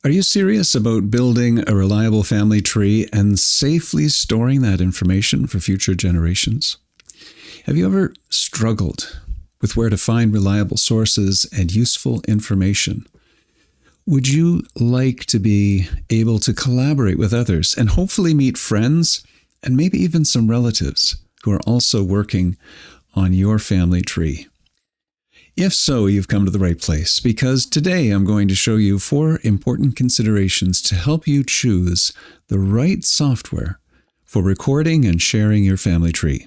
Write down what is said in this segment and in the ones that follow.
Are you serious about building a reliable family tree and safely storing that information for future generations? Have you ever struggled with where to find reliable sources and useful information? Would you like to be able to collaborate with others and hopefully meet friends and maybe even some relatives who are also working on your family tree? If so, you've come to the right place, because today I'm going to show you 4 important considerations to help you choose the right software for recording and sharing your family tree.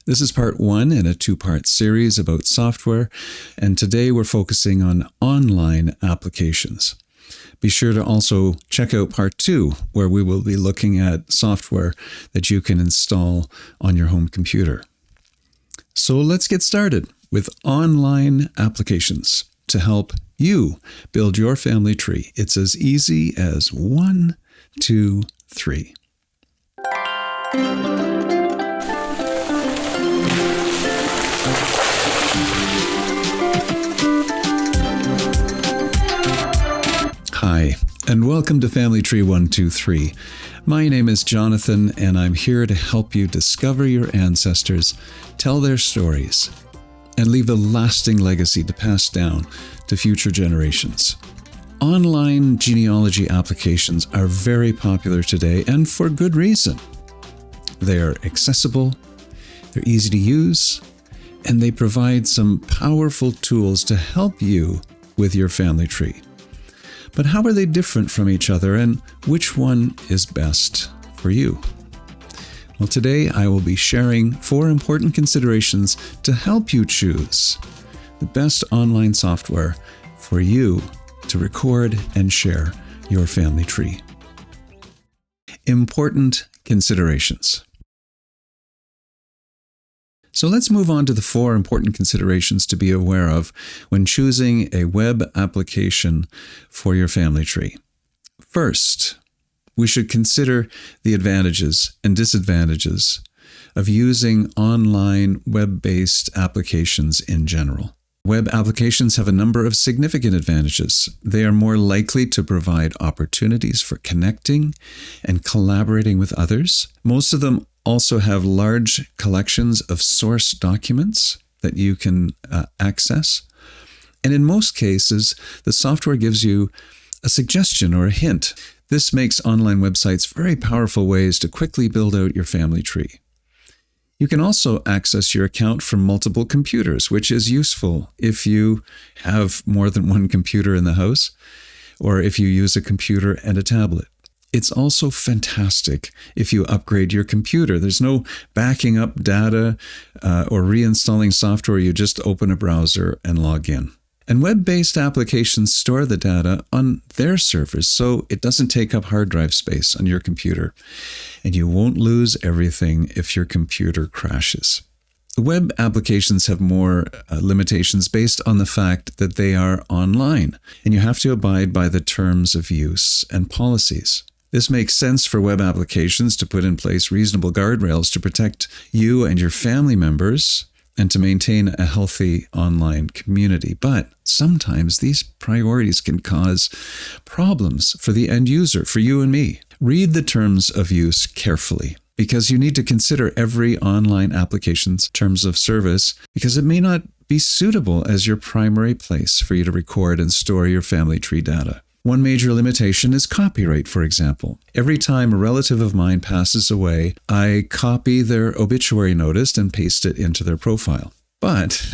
This is part 1 in a 2-part series about software, and today we're focusing on online applications. Be sure to also check out part 2, where we will be looking at software that you can install on your home computer. So let's get started with online applications to help you build your family tree. It's as easy as 1, 2, 3. Hi, and welcome to Family Tree 123. My name is Jonathan, and I'm here to help you discover your ancestors, tell their stories, and leave a lasting legacy to pass down to future generations. Online genealogy applications are very popular today, and for good reason. They are accessible, they're easy to use, and they provide some powerful tools to help you with your family tree. But how are they different from each other, and which one is best for you? Well, today I will be sharing 4 important considerations to help you choose the best online software for you to record and share your family tree. Important considerations. So let's move on to the 4 important considerations to be aware of when choosing a web application for your family tree. First, we should consider the advantages and disadvantages of using online web-based applications in general. Web applications have a number of significant advantages. They are more likely to provide opportunities for connecting and collaborating with others. Most of them also have large collections of source documents that you can access. And in most cases, the software gives you a suggestion or a hint. This makes online websites very powerful ways to quickly build out your family tree. You can also access your account from multiple computers, which is useful if you have more than one computer in the house, or if you use a computer and a tablet. It's also fantastic if you upgrade your computer. There's no backing up data or reinstalling software. You just open a browser and log in. And web-based applications store the data on their servers, so it doesn't take up hard drive space on your computer. And you won't lose everything if your computer crashes. The web applications have more limitations based on the fact that they are online, and you have to abide by the terms of use and policies. This makes sense for web applications to put in place reasonable guardrails to protect you and your family members and to maintain a healthy online community. But sometimes these priorities can cause problems for the end user, for you and me. Read the terms of use carefully, because you need to consider every online application's terms of service, because it may not be suitable as your primary place for you to record and store your family tree data. One major limitation is copyright, for example. Every time a relative of mine passes away, I copy their obituary notice and paste it into their profile. But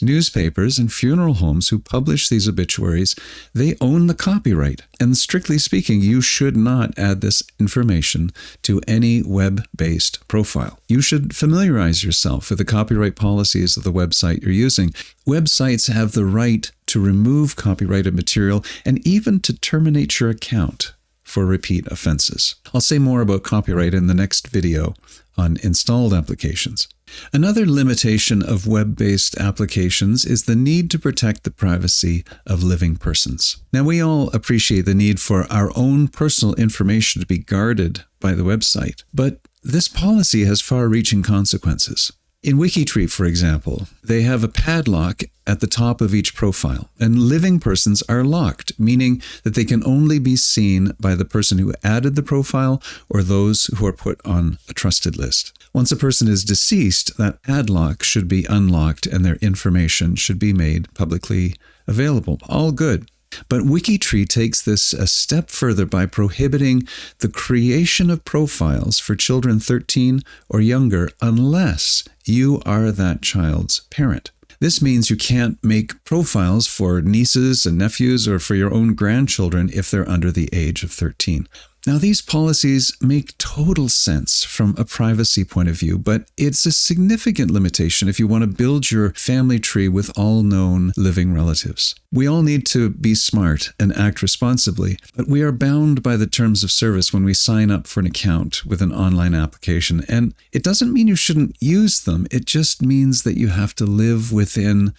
newspapers and funeral homes who publish these obituaries, they own the copyright. And strictly speaking, you should not add this information to any web-based profile. You should familiarize yourself with the copyright policies of the website you're using. Websites have the right to remove copyrighted material and even to terminate your account for repeat offenses. I'll say more about copyright in the next video on installed applications. Another limitation of web-based applications is the need to protect the privacy of living persons. Now, we all appreciate the need for our own personal information to be guarded by the website, but this policy has far-reaching consequences. In WikiTree, for example, they have a padlock at the top of each profile, and living persons are locked, meaning that they can only be seen by the person who added the profile or those who are put on a trusted list. Once a person is deceased, that padlock should be unlocked and their information should be made publicly available. All good. But WikiTree takes this a step further by prohibiting the creation of profiles for children 13 or younger unless you are that child's parent. This means you can't make profiles for nieces and nephews or for your own grandchildren if they're under the age of 13. Now, these policies make total sense from a privacy point of view, but it's a significant limitation if you want to build your family tree with all known living relatives. We all need to be smart and act responsibly, but we are bound by the terms of service when we sign up for an account with an online application. And it doesn't mean you shouldn't use them. It just means that you have to live within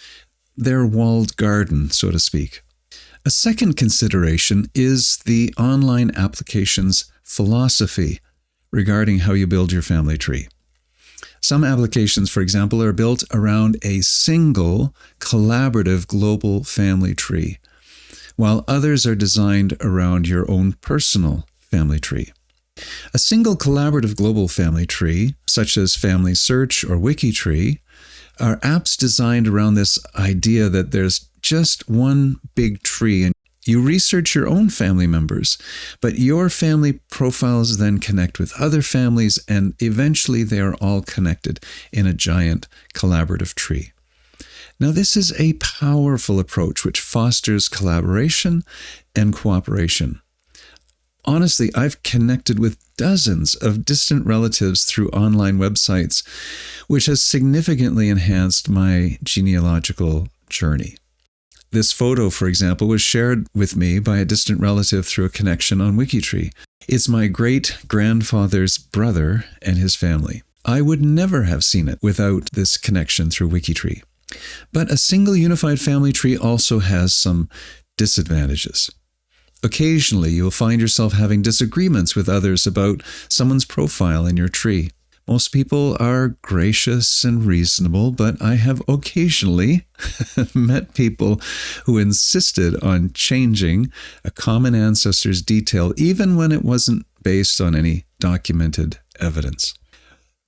their walled garden, so to speak. A second consideration is the online application's philosophy regarding how you build your family tree. Some applications, for example, are built around a single collaborative global family tree, while others are designed around your own personal family tree. A single collaborative global family tree, such as FamilySearch or WikiTree, are apps designed around this idea that there's just one big tree and you research your own family members, but your family profiles then connect with other families and eventually they are all connected in a giant collaborative tree. Now, this is a powerful approach which fosters collaboration and cooperation. Honestly, I've connected with dozens of distant relatives through online websites, which has significantly enhanced my genealogical journey. This photo, for example, was shared with me by a distant relative through a connection on WikiTree. It's my great-grandfather's brother and his family. I would never have seen it without this connection through WikiTree. But a single unified family tree also has some disadvantages. Occasionally, you'll find yourself having disagreements with others about someone's profile in your tree. Most people are gracious and reasonable, but I have occasionally met people who insisted on changing a common ancestor's detail, even when it wasn't based on any documented evidence.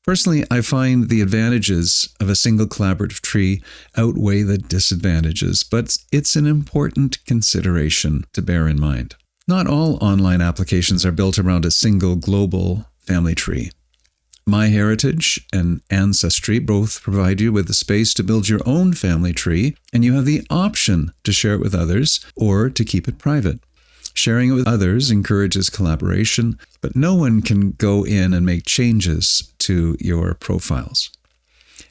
Personally, I find the advantages of a single collaborative tree outweigh the disadvantages, but it's an important consideration to bear in mind. Not all online applications are built around a single global family tree. MyHeritage and Ancestry both provide you with the space to build your own family tree, and you have the option to share it with others or to keep it private. Sharing it with others encourages collaboration, but no one can go in and make changes to your profiles.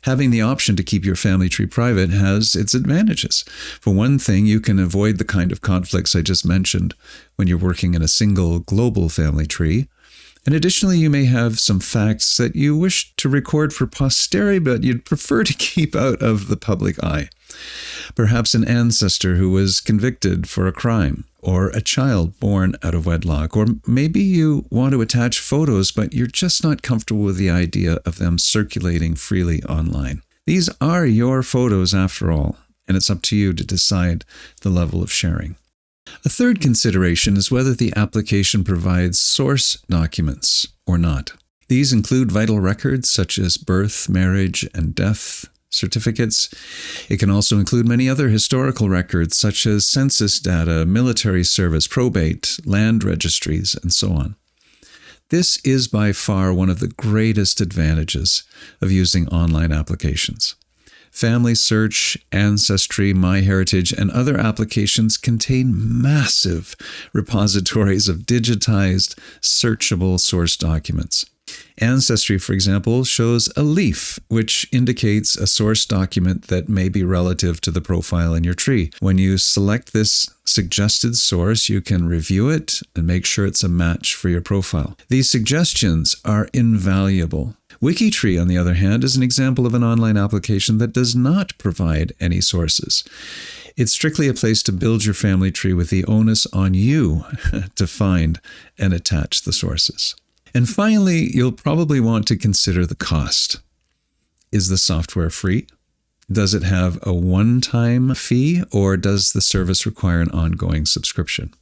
Having the option to keep your family tree private has its advantages. For one thing, you can avoid the kind of conflicts I just mentioned when you're working in a single global family tree. And additionally, you may have some facts that you wish to record for posterity, but you'd prefer to keep out of the public eye. Perhaps an ancestor who was convicted for a crime, or a child born out of wedlock, or maybe you want to attach photos, but you're just not comfortable with the idea of them circulating freely online. These are your photos after all, and it's up to you to decide the level of sharing. A third consideration is whether the application provides source documents or not. These include vital records such as birth, marriage, and death certificates. It can also include many other historical records such as census data, military service, probate, land registries, and so on. This is by far one of the greatest advantages of using online applications. FamilySearch, Ancestry, MyHeritage, and other applications contain massive repositories of digitized, searchable source documents. Ancestry, for example, shows a leaf, which indicates a source document that may be relative to the profile in your tree. When you select this suggested source, you can review it and make sure it's a match for your profile. These suggestions are invaluable. WikiTree, on the other hand, is an example of an online application that does not provide any sources. It's strictly a place to build your family tree with the onus on you to find and attach the sources. And finally, you'll probably want to consider the cost. Is the software free? Does it have a one-time fee, or does the service require an ongoing subscription?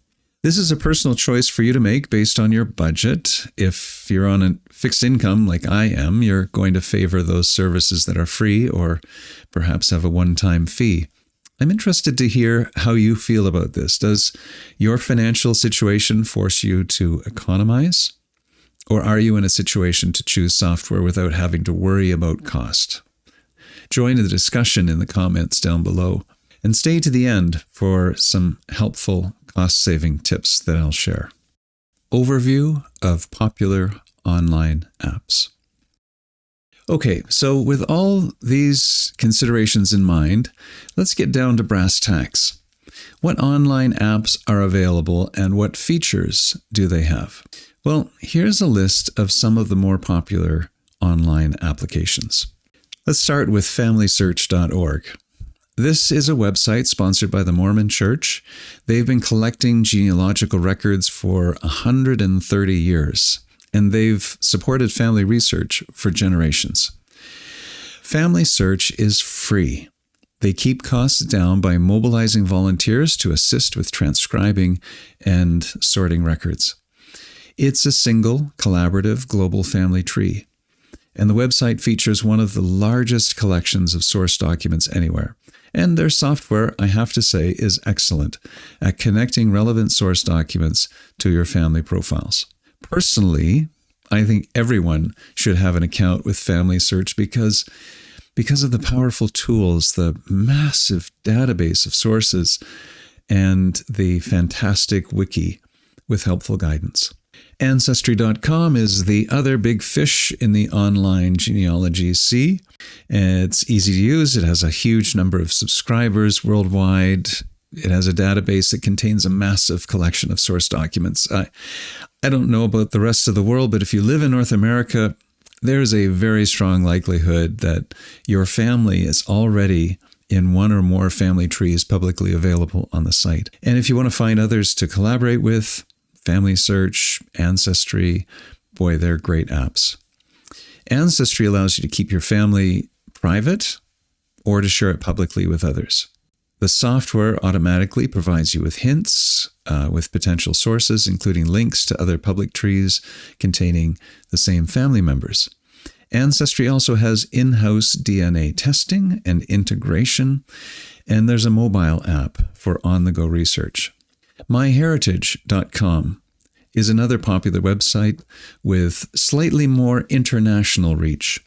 This is a personal choice for you to make based on your budget. If you're on a fixed income like I am, you're going to favor those services that are free or perhaps have a one-time fee. I'm interested to hear how you feel about this. Does your financial situation force you to economize? Or are you in a situation to choose software without having to worry about cost? Join the discussion in the comments down below and stay to the end for some helpful cost-saving tips that I'll share. Overview of popular online apps. Okay, so with all these considerations in mind, let's get down to brass tacks. What online apps are available and what features do they have? Well, here's a list of some of the more popular online applications. Let's start with FamilySearch.org. This is a website sponsored by the Mormon Church. They've been collecting genealogical records for 130 years, and they've supported family research for generations. FamilySearch is free. They keep costs down by mobilizing volunteers to assist with transcribing and sorting records. It's a single, collaborative, global family tree, and the website features one of the largest collections of source documents anywhere. And their software, I have to say, is excellent at connecting relevant source documents to your family profiles. Personally, I think everyone should have an account with FamilySearch because of the powerful tools, the massive database of sources, and the fantastic wiki with helpful guidance. Ancestry.com is the other big fish in the online genealogy sea. It's easy to use. It has a huge number of subscribers worldwide. It has a database that contains a massive collection of source documents. I don't know about the rest of the world, but if you live in North America, there's a very strong likelihood that your family is already in one or more family trees publicly available on the site. And if you want to find others to collaborate with, FamilySearch, Ancestry, boy, they're great apps. Ancestry allows you to keep your family private or to share it publicly with others. The software automatically provides you with hints with potential sources, including links to other public trees containing the same family members. Ancestry also has in-house DNA testing and integration, and there's a mobile app for on-the-go research. MyHeritage.com is another popular website with slightly more international reach.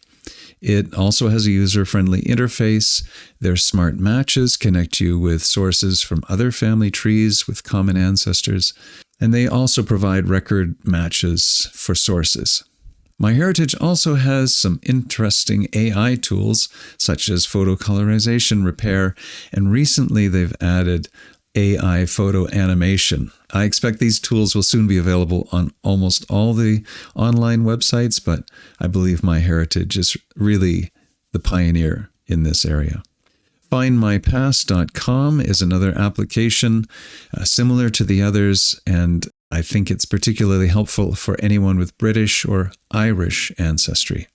It also has a user-friendly interface. Their smart matches connect you with sources from other family trees with common ancestors, and they also provide record matches for sources. MyHeritage also has some interesting AI tools such as photo colorization repair, and recently they've added AI photo animation. I expect these tools will soon be available on almost all the online websites, but I believe MyHeritage is really the pioneer in this area. FindMyPast.com is another application similar to the others, and I think it's particularly helpful for anyone with British or Irish ancestry.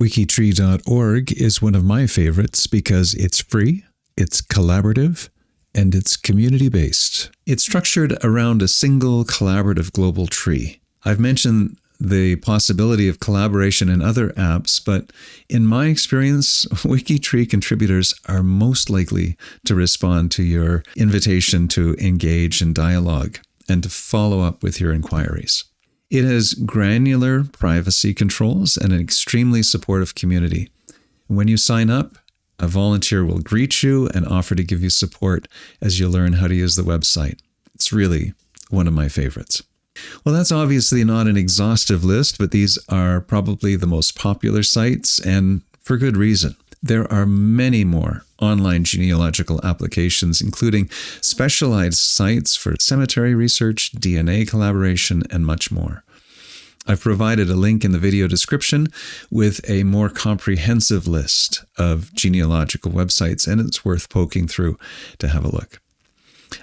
WikiTree.org is one of my favorites because it's free, it's collaborative, and it's community-based. It's structured around a single collaborative global tree. I've mentioned the possibility of collaboration in other apps, but in my experience, WikiTree contributors are most likely to respond to your invitation to engage in dialogue and to follow up with your inquiries. It has granular privacy controls and an extremely supportive community. When you sign up, a volunteer will greet you and offer to give you support as you learn how to use the website. It's really one of my favorites. Well, that's obviously not an exhaustive list, but these are probably the most popular sites, and for good reason. There are many more online genealogical applications, including specialized sites for cemetery research, DNA collaboration, and much more. I've provided a link in the video description with a more comprehensive list of genealogical websites, and it's worth poking through to have a look.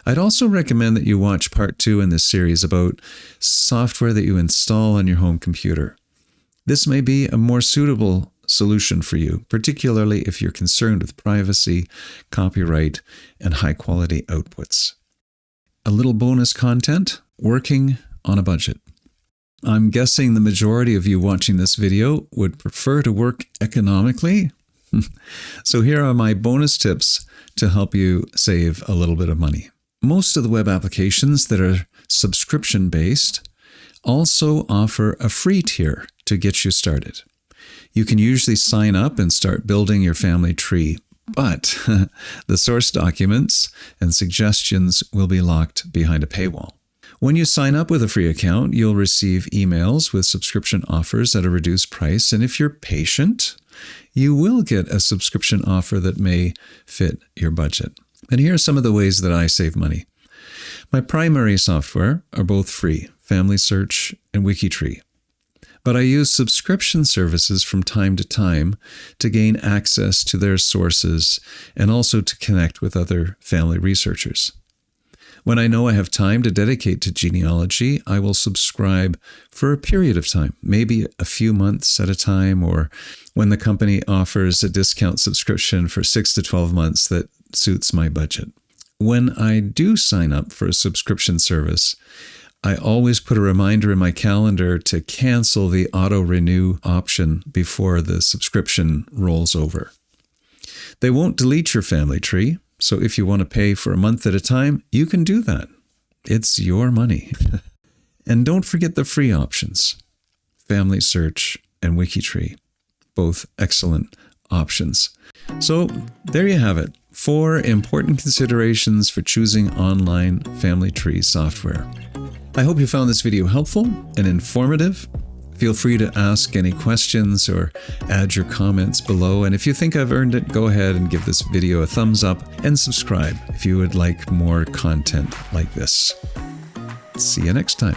I'd also recommend that you watch part 2 in this series about software that you install on your home computer. This may be a more suitable solution for you, particularly if you're concerned with privacy, copyright, and high-quality outputs. A little bonus content, working on a budget. I'm guessing the majority of you watching this video would prefer to work economically. So here are my bonus tips to help you save a little bit of money. Most of the web applications that are subscription-based also offer a free tier to get you started. You can usually sign up and start building your family tree, but the source documents and suggestions will be locked behind a paywall. When you sign up with a free account, you'll receive emails with subscription offers at a reduced price, and if you're patient, you will get a subscription offer that may fit your budget. And here are some of the ways that I save money. My primary software are both free, FamilySearch and WikiTree. But I use subscription services from time to time to gain access to their sources and also to connect with other family researchers. When I know I have time to dedicate to genealogy, I will subscribe for a period of time, maybe a few months at a time, or when the company offers a discount subscription for 6 to 12 months that suits my budget. When I do sign up for a subscription service, I always put a reminder in my calendar to cancel the auto-renew option before the subscription rolls over. They won't delete your family tree, so if you want to pay for a month at a time, you can do that. It's your money. And don't forget the free options, FamilySearch and WikiTree, both excellent options. So there you have it, 4 important considerations for choosing online family tree software. I hope you found this video helpful and informative. Feel free to ask any questions or add your comments below. And if you think I've earned it, go ahead and give this video a thumbs up and subscribe if you would like more content like this. See you next time.